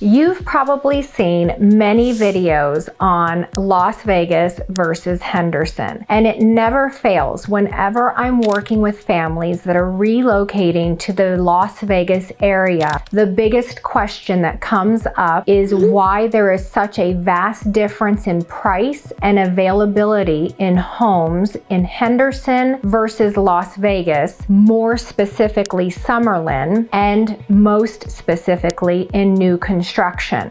You've probably seen many videos on Las Vegas versus Henderson, and it never fails whenever I'm working with families that are relocating to the Las Vegas area. The biggest question that comes up is why there is such a vast difference in price and availability in homes in Henderson versus Las Vegas, more specifically Summerlin, and most specifically in new construction.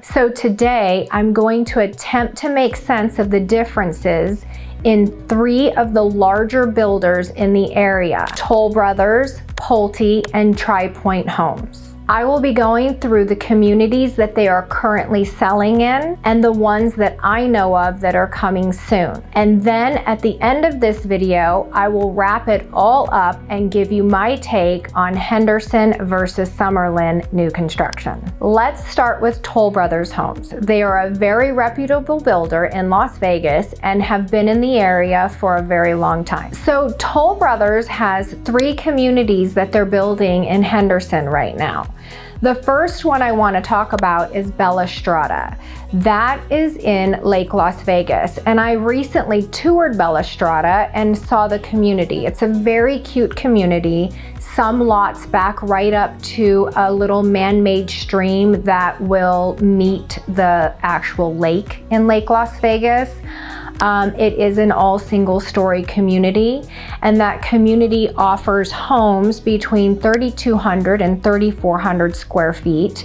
So today I'm going to attempt to make sense of the differences in 3 of the larger builders in the area: Toll Brothers, Pulte, and Tri Pointe Homes. I will be going through the communities that they are currently selling in and the ones that I know of that are coming soon. And then at the end of this video, I will wrap it all up and give you my take on Henderson versus Summerlin new construction. Let's start with Toll Brothers Homes. They are a very reputable builder in Las Vegas and have been in the area for a very long time. So Toll Brothers has 3 communities that they're building in Henderson right now. The first one I want to talk about is Bella Strada. That is in Lake Las Vegas, and I recently toured Bella Strada and saw the community. It's a very cute community. Some lots back right up to a little man-made stream that will meet the actual lake in Lake Las Vegas. It is an all single-story community, and that community offers homes between 3,200 and 3,400 square feet,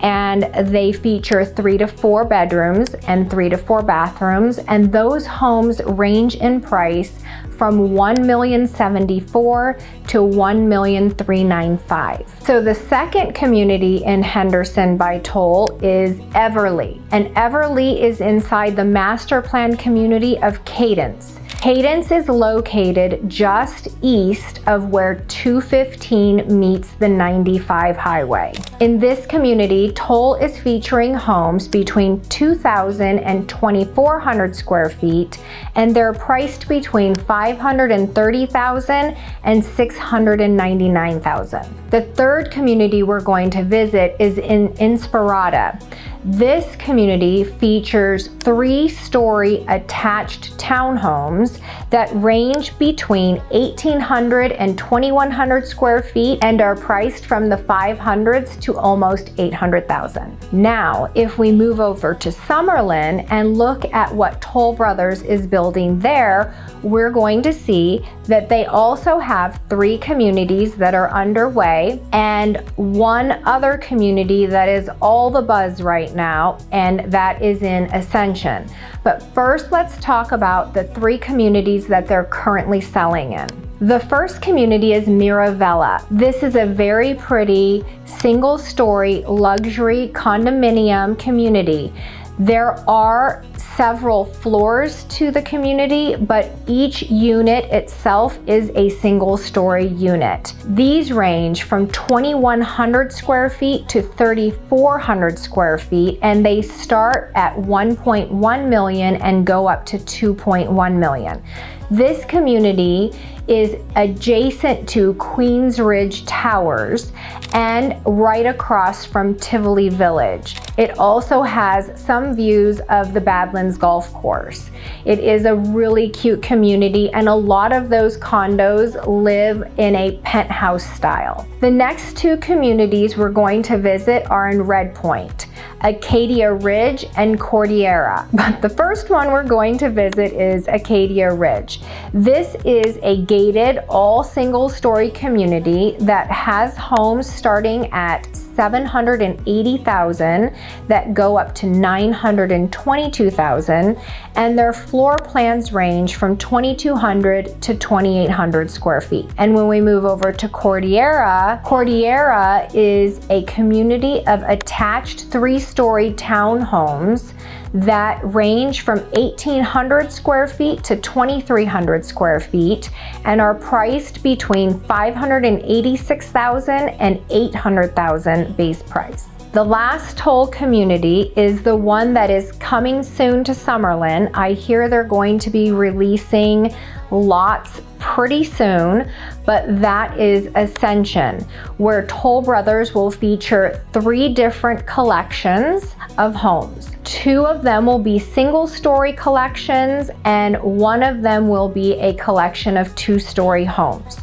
and they feature 3 to 4 bedrooms and 3 to 4 bathrooms, and those homes range in price from $1,074,000 to $1,395,000. So the second community in Henderson by Toll is Everly, and Everly is inside the master plan community of Cadence. Cadence is located just east of where 215 meets the 95 highway. In this community, Toll is featuring homes between 2,000 and 2,400 square feet, and they're priced between $530,000 and $699,000. The third community we're going to visit is in Inspirada. This community features 3-story attached townhomes that range between 1,800 and 2,100 square feet and are priced from the 500s to almost 800,000. Now, if we move over to Summerlin and look at what Toll Brothers is building there, we're going to see that they also have 3 communities that are underway and 1 other community that is all the buzz right now, and that is in Ascension. But first, let's talk about the 3 communities that they're currently selling in. The first community is Miravella. This is a very pretty single-story luxury condominium community. There are several floors to the community, but each unit itself is a single-story unit. These range from 2,100 square feet to 3,400 square feet, and they start at $1.1 million and go up to $2.1 million. This community is adjacent to Queens Ridge Towers and right across from Tivoli Village. It also has some views of the Badlands Golf Course. It is a really cute community, and a lot of those condos live in a penthouse style. The next 2 communities we're going to visit are in Red Point, Acadia Ridge, and Cordillera. But the first one we're going to visit is Acadia Ridge. This is a gated, all single-story community that has homes starting at $780,000 that go up to $922,000, and their floor plans range from 2,200 to 2,800 square feet. And when we move over to Cordillera, Cordillera is a community of attached 3-story townhomes that range from 1,800 square feet to 2,300 square feet and are priced between $586,000 and $800,000 base price. The last Toll community is the one that is coming soon to Summerlin. I hear they're going to be releasing lots pretty soon, but that is Ascension, where Toll Brothers will feature 3 different collections of homes. 2 of them will be single-story collections, and 1 of them will be a collection of 2-story homes.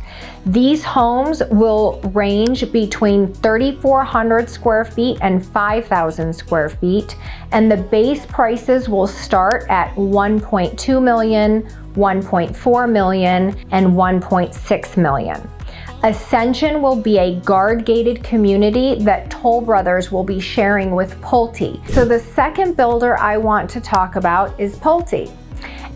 These homes will range between 3,400 square feet and 5,000 square feet, and the base prices will start at $1.2 million, $1.4 million, and $1.6 million. Ascension will be a guard-gated community that Toll Brothers will be sharing with Pulte. So the second builder I want to talk about is Pulte.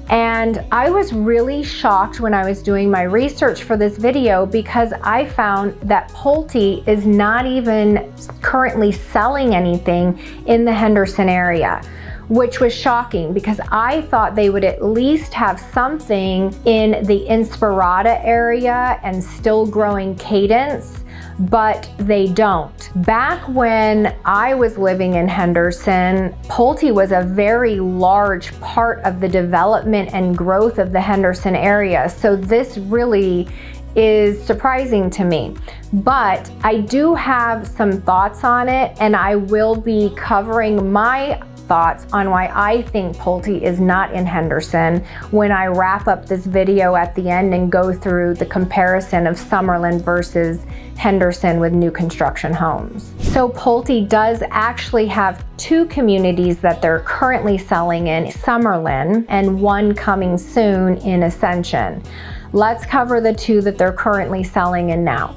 And I was really shocked when I was doing my research for this video, because I found that Pulte is not even currently selling anything in the Henderson area, which was shocking because I thought they would at least have something in the Inspirada area and still growing Cadence, but they don't. Back when I was living in Henderson, Pulte was a very large part of the development and growth of the Henderson area. So this really is surprising to me. But I do have some thoughts on it, and I will be covering my thoughts on why I think Pulte is not in Henderson when I wrap up this video at the end and go through the comparison of Summerlin versus Henderson with new construction homes. So Pulte does actually have 2 communities that they're currently selling in Summerlin and 1 coming soon in Ascension. Let's cover the 2 that they're currently selling in now.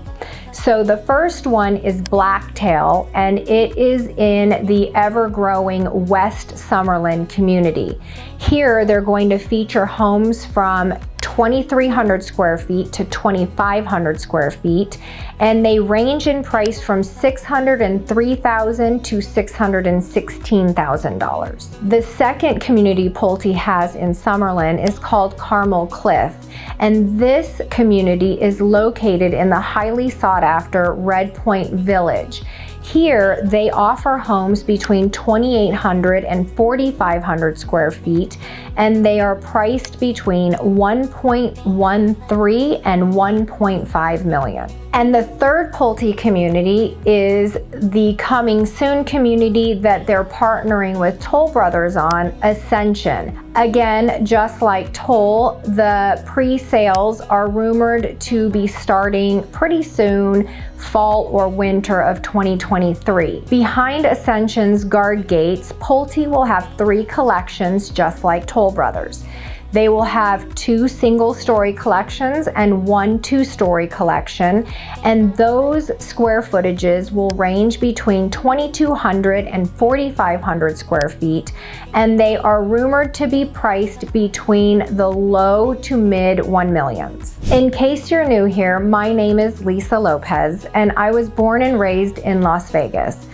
So the first one is Blacktail, and it is in the ever-growing West Summerlin community. Here, they're going to feature homes from 2,300 square feet to 2,500 square feet, and they range in price from $603,000 to $616,000. The second community Pulte has in Summerlin is called Carmel Cliff, and this community is located in the highly sought-after Red Point Village. Here, they offer homes between 2,800 and 4,500 square feet, and they are priced between $1.13 and $1.5 million. And the third Pulte community is the coming soon community that they're partnering with Toll Brothers on, Ascension. Again, just like Toll, the pre-sales are rumored to be starting pretty soon, fall or winter of 2023. Behind Ascension's guard gates, Pulte will have 3 collections just like Toll Brothers. They will have 2 single-story collections and 1 2-story collection, and those square footages will range between 2,200 and 4,500 square feet, and they are rumored to be priced between the low to mid $1 millions. In case you're new here, my name is Lisa Lopez, and I was born and raised in Las Vegas.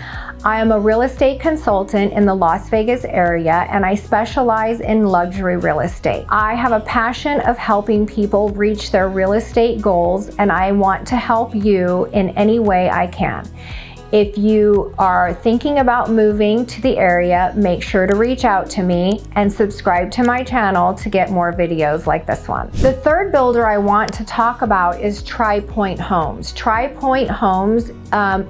I am a real estate consultant in the Las Vegas area, and I specialize in luxury real estate. I have a passion of helping people reach their real estate goals, and I want to help you in any way I can. If you are thinking about moving to the area, make sure to reach out to me and subscribe to my channel to get more videos like this one. The third builder I want to talk about is Tri Pointe Homes. Tri Pointe Homes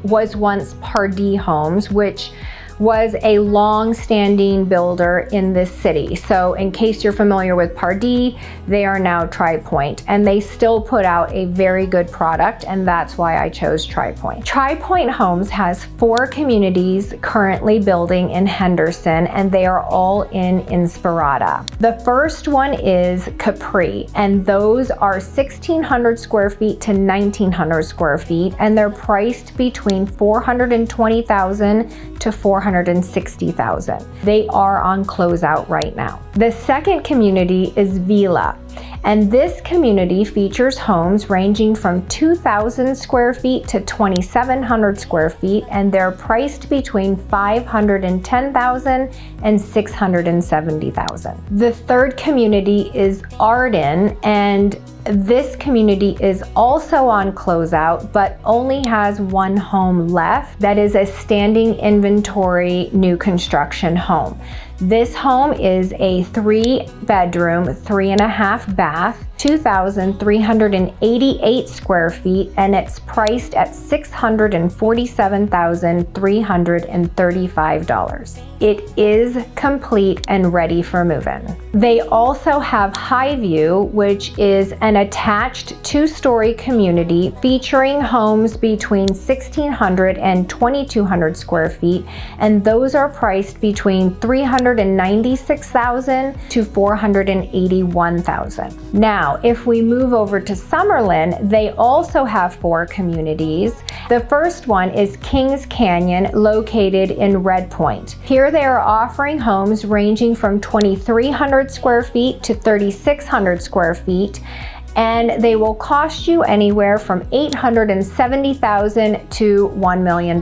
was once Pardee Homes, which was a long-standing builder in this city. So in case you're familiar with Pardee, they are now Tri Pointe, and they still put out a very good product, and that's why I chose Tri Pointe. Tri Pointe Homes has 4 communities currently building in Henderson, and they are all in Inspirada. The first one is Capri, and those are 1,600 square feet to 1,900 square feet, and they're priced between $420,000 to $460,000. They are on closeout right now. The second community is Vila, and this community features homes ranging from 2,000 square feet to 2,700 square feet, and they're priced between $510,000 and $670,000. The third community is Arden, and this community is also on closeout, but only has 1 home left that is a standing inventory new construction home. This home is a 3-bedroom, 3.5 bath. 2,388 square feet, and it's priced at $647,335. It is complete and ready for move-in. They also have Highview, which is an attached two-story community featuring homes between 1,600 and 2,200 square feet, and those are priced between $396,000 to $481,000. Now, if we move over to Summerlin, they also have 4 communities. The first one is Kings Canyon, located in Red Point. Here they are offering homes ranging from 2,300 square feet to 3,600 square feet, and they will cost you anywhere from $870,000 to $1 million.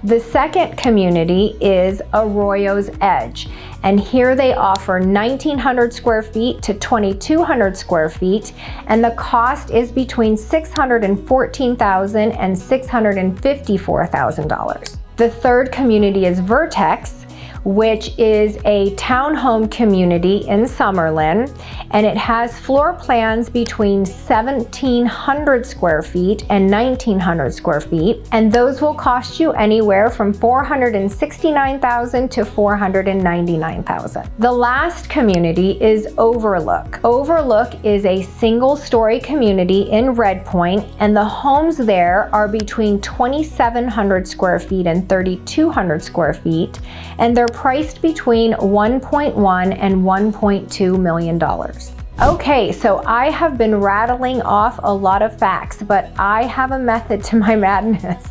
The second community is Arroyo's Edge, and here they offer 1,900 square feet to 2,200 square feet, and the cost is between $614,000 and $654,000. The third community is Vertex, which is a townhome community in Summerlin, and it has floor plans between 1,700 square feet and 1,900 square feet, and those will cost you anywhere from $469,000 to $499,000. The last community is Overlook. Overlook is a single-story community in Red Point, and the homes there are between 2,700 square feet and 3,200 square feet, and they're priced between $1.1 and $1.2 million. Okay, so I have been rattling off a lot of facts, but I have a method to my madness.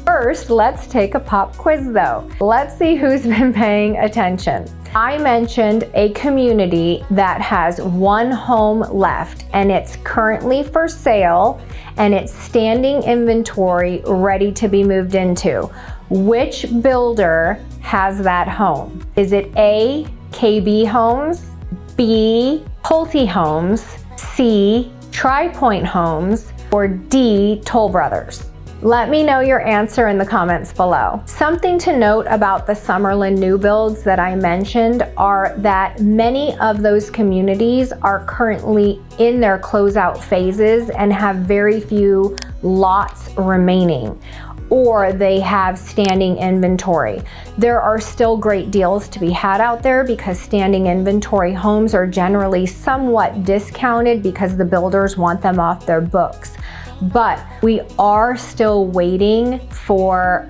First, let's take a pop quiz though. Let's see who's been paying attention. I mentioned a community that has 1 home left, and it's currently for sale, and it's standing inventory ready to be moved into. Which builder has that home? Is it A, KB Homes, B, Pulte Homes, C, Tri-Point Homes, or D, Toll Brothers? Let me know your answer in the comments below. Something to note about the Summerlin new builds that I mentioned are that many of those communities are currently in their closeout phases and have very few lots remaining, or they have standing inventory. There are still great deals to be had out there because standing inventory homes are generally somewhat discounted because the builders want them off their books. But we are still waiting for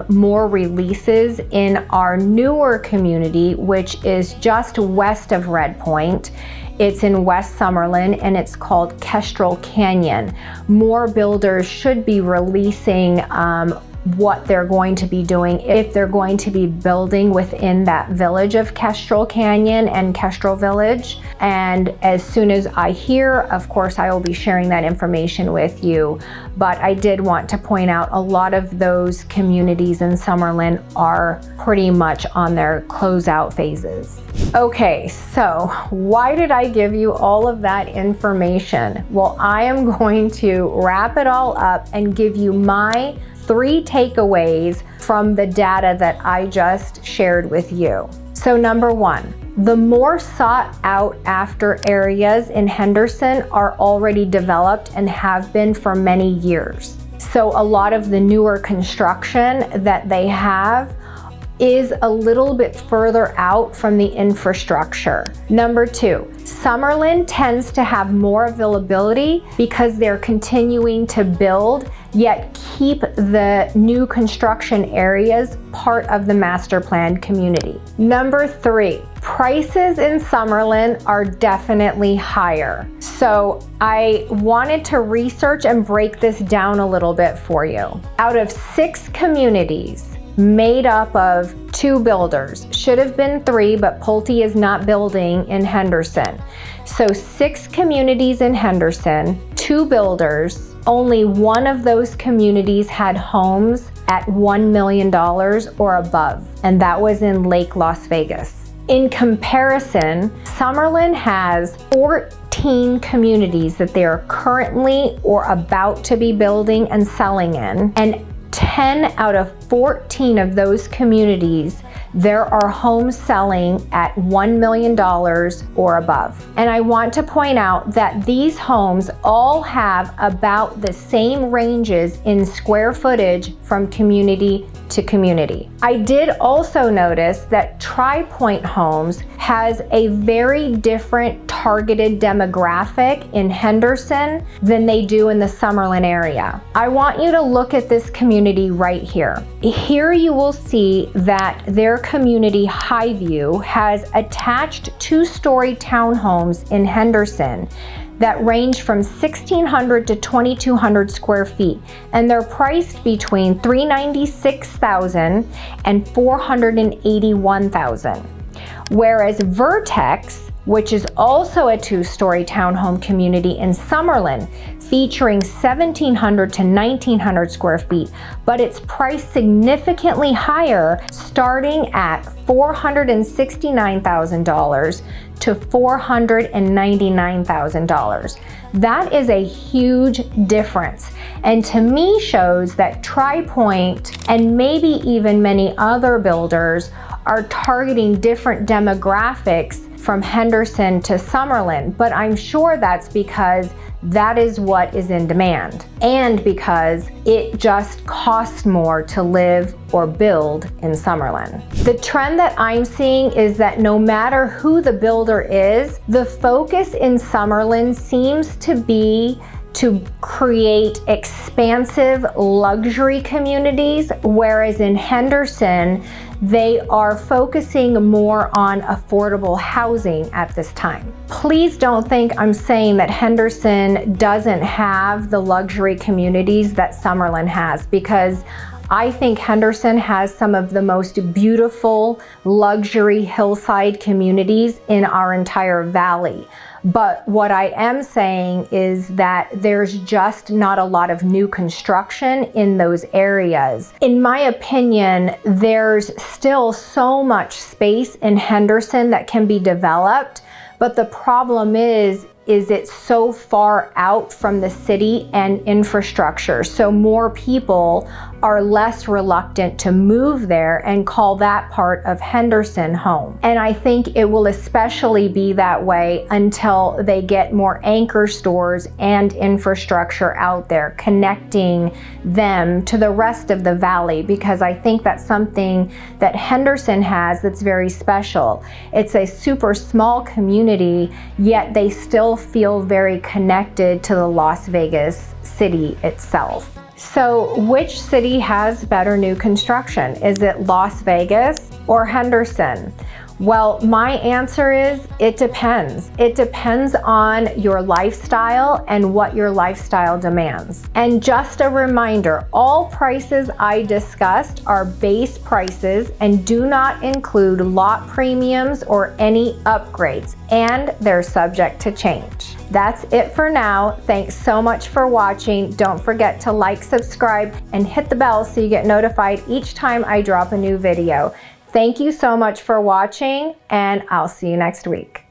more releases in our newer community, which is just west of Red Point. It's in West Summerlin, and it's called Kestrel Canyon. More builders should be releasing what they're going to be doing, if they're going to be building within that village of Kestrel Canyon and Kestrel Village. And as soon as I hear, of course, I will be sharing that information with you. But I did want to point out a lot of those communities in Summerlin are pretty much on their closeout phases. Okay, so why did I give you all of that information? Well, I am going to wrap it all up and give you my 3 takeaways from the data that I just shared with you. So number 1, the more sought out after areas in Henderson are already developed and have been for many years. So a lot of the newer construction that they have is a little bit further out from the infrastructure. Number 2, Summerlin tends to have more availability because they're continuing to build, yet keep the new construction areas part of the master planned community. Number 3, prices in Summerlin are definitely higher. So I wanted to research and break this down a little bit for you. Out of 6 communities, made up of 2 builders. Should have been 3, but Pulte is not building in Henderson. So 6 communities in Henderson, 2 builders. Only 1 of those communities had homes at $1 million or above, and that was in Lake Las Vegas. In comparison, Summerlin has 14 communities that they are currently or about to be building and selling in, and 10 out of 14 of those communities there are homes selling at $1 million or above. And I want to point out that these homes all have about the same ranges in square footage from community to community. I did also notice that Tri-Pointe Homes has a very different targeted demographic in Henderson than they do in the Summerlin area. I want you to look at this community right here. Here you will see that their community Highview has attached two-story townhomes in Henderson that range from 1,600 to 2,200 square feet, and they're priced between $396,000 and $481,000. Whereas Vertex, which is also a two-story townhome community in Summerlin, featuring 1,700 to 1,900 square feet, but it's priced significantly higher, starting at $469,000 to $499,000. That is a huge difference, and to me shows that Tri-Pointe and maybe even many other builders are targeting different demographics from Henderson to Summerlin, but I'm sure that's because that is what is in demand and because it just costs more to live or build in Summerlin. The trend that I'm seeing is that no matter who the builder is, the focus in Summerlin seems to be to create expansive luxury communities, whereas in Henderson, they are focusing more on affordable housing at this time. Please don't think I'm saying that Henderson doesn't have the luxury communities that Summerlin has, because I think Henderson has some of the most beautiful luxury hillside communities in our entire valley. But what I am saying is that there's just not a lot of new construction in those areas. In my opinion, there's still so much space in Henderson that can be developed, but the problem is it's so far out from the city and infrastructure. So more people are less reluctant to move there and call that part of Henderson home. And I think it will especially be that way until they get more anchor stores and infrastructure out there, connecting them to the rest of the valley, because I think that's something that Henderson has that's very special. It's a super small community, yet they still feel very connected to the Las Vegas city itself. So which city has better new construction? Is it Las Vegas or Henderson? Well, my answer is it depends. It depends on your lifestyle and what your lifestyle demands. And just a reminder, all prices I discussed are base prices and do not include lot premiums or any upgrades, and they're subject to change. That's it for now. Thanks so much for watching. Don't forget to like, subscribe, and hit the bell so you get notified each time I drop a new video. Thank you so much for watching, and I'll see you next week.